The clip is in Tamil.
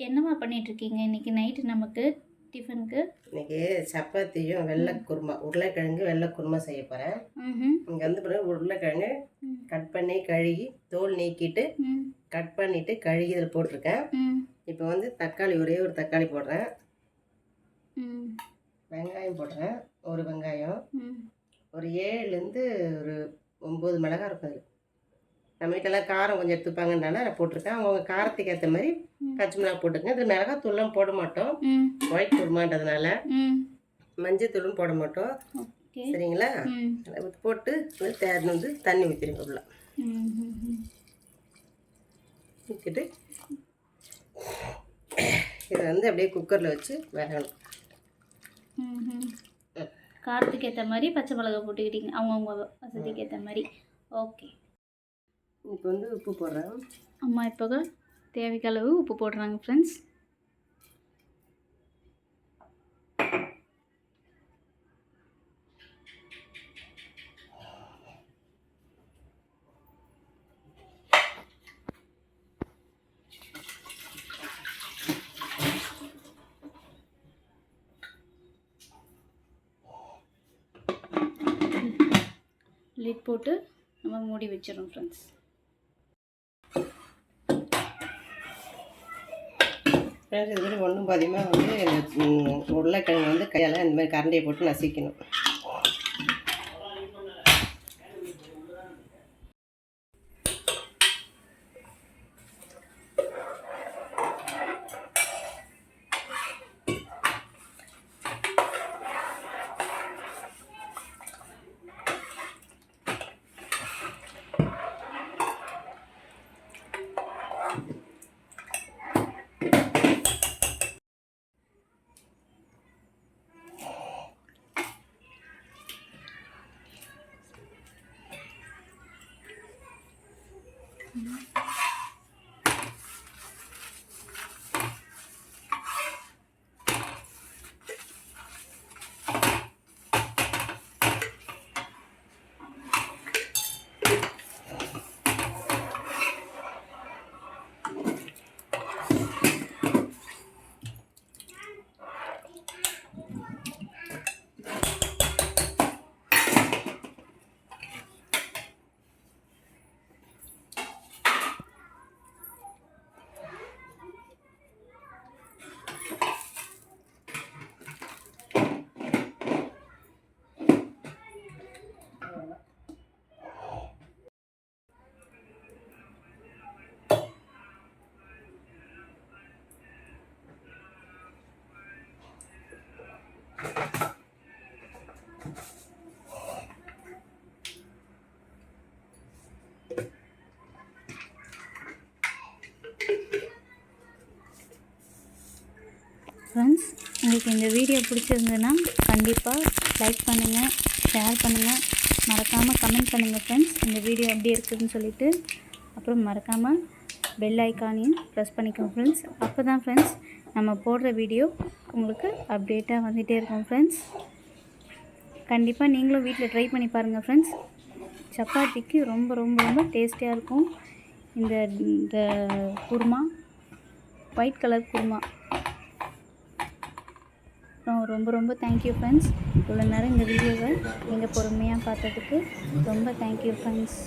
என்னம்மா பண்ணிகிட்ருக்கீங்க இன்றைக்கி நைட்டு நமக்கு டிஃபனுக்கு? இன்றைக்கி சப்பாத்தியும் வெள்ளை குருமா, உருளைக்கிழங்கு வெள்ளை குருமா செய்ய போகிறேன். இங்கே வந்து பிறகு உருளைக்கிழங்கு கட் பண்ணி கழுகி தோல் நீக்கிட்டு கட் பண்ணிவிட்டு கழுகி இதில் போட்டிருக்கேன். இப்போ வந்து தக்காளி ஒரே ஒரு தக்காளி போடுறேன், வெங்காயம் போடுறேன், ஒரு வெங்காயம், ஒரு 7லேருந்து ஒரு 9 மிளகாய் இருக்கும். அதில் நம்ம வீட்டிலலாம் காரம் கொஞ்சம் எடுத்துப்பாங்கன்றனால நான் போட்டிருக்கேன். அவங்க காரத்துக்கு ஏற்ற மாதிரி பச்சை மிளகா போட்டுக்கங்க. இதில் மிளகாய் தூள்லாம் போட மாட்டோம், ஒயிட் குருமான்றதுனால. மஞ்சள் தூளும் போட மாட்டோம், சரிங்களா? போட்டு தேர்ந்து வந்து தண்ணி ஊற்றிடுங்க உள்ள ஊற்றிட்டு இதை வந்து அப்படியே குக்கரில் வச்சு வேகணும். காரத்துக்கு ஏற்ற மாதிரி பச்சை மிளகா போட்டுக்கிட்டீங்க, அவங்கவுங்க வசதிக்கு ஏற்ற மாதிரி. ஓகே, இப்போ வந்து உப்பு போடுறேன். அம்மா இப்போ தேவைக்கு அளவு உப்பு போடுறாங்க ஃப்ரெண்ட்ஸ். லிட் போட்டு நம்ம மூடி வச்சிடறோம் ஃப்ரெண்ட்ஸ். ஃப்ரெண்ட்ஸ், இது மாதிரி ஒன்றும் பாதியமாக வந்து உருளைக்கிழங்கு வந்து கையால் இந்த மாதிரி கரண்டியை போட்டு நசிக்கணும். ஃப்ரெண்ட்ஸ், உங்களுக்கு இந்த வீடியோ பிடிச்சிருந்ததுன்னா கண்டிப்பாக லைக் பண்ணுங்கள், ஷேர் பண்ணுங்கள், மறக்காமல் கமெண்ட் பண்ணுங்கள் ஃப்ரெண்ட்ஸ். இந்த வீடியோ எப்படி இருக்குதுன்னு சொல்லிவிட்டு அப்புறம் மறக்காமல் பெல் ஐக்கானையும் ப்ரெஸ் பண்ணிக்கோங்க ஃப்ரெண்ட்ஸ். அப்போ தான் ஃப்ரெண்ட்ஸ் நம்ம போடுற வீடியோ உங்களுக்கு அப்டேட்டாக வந்துகிட்டே இருக்கும் ஃப்ரெண்ட்ஸ். கண்டிப்பாக நீங்களும் வீட்டில் ட்ரை பண்ணி பாருங்கள் ஃப்ரெண்ட்ஸ். சப்பாத்திக்கு ரொம்ப ரொம்ப ரொம்ப டேஸ்டியாக இருக்கும் இந்த குருமா, ஒயிட் கலர் குருமா. ரொம்ப ரொம்ப தேங்க்யூ ஃப்ரெண்ட்ஸ். இவ்வளோ நேரம் இந்த வீடியோவை நீங்கள் பொறுமையாக பார்த்ததுக்கு ரொம்ப தேங்க்யூ ஃப்ரெண்ட்ஸ்.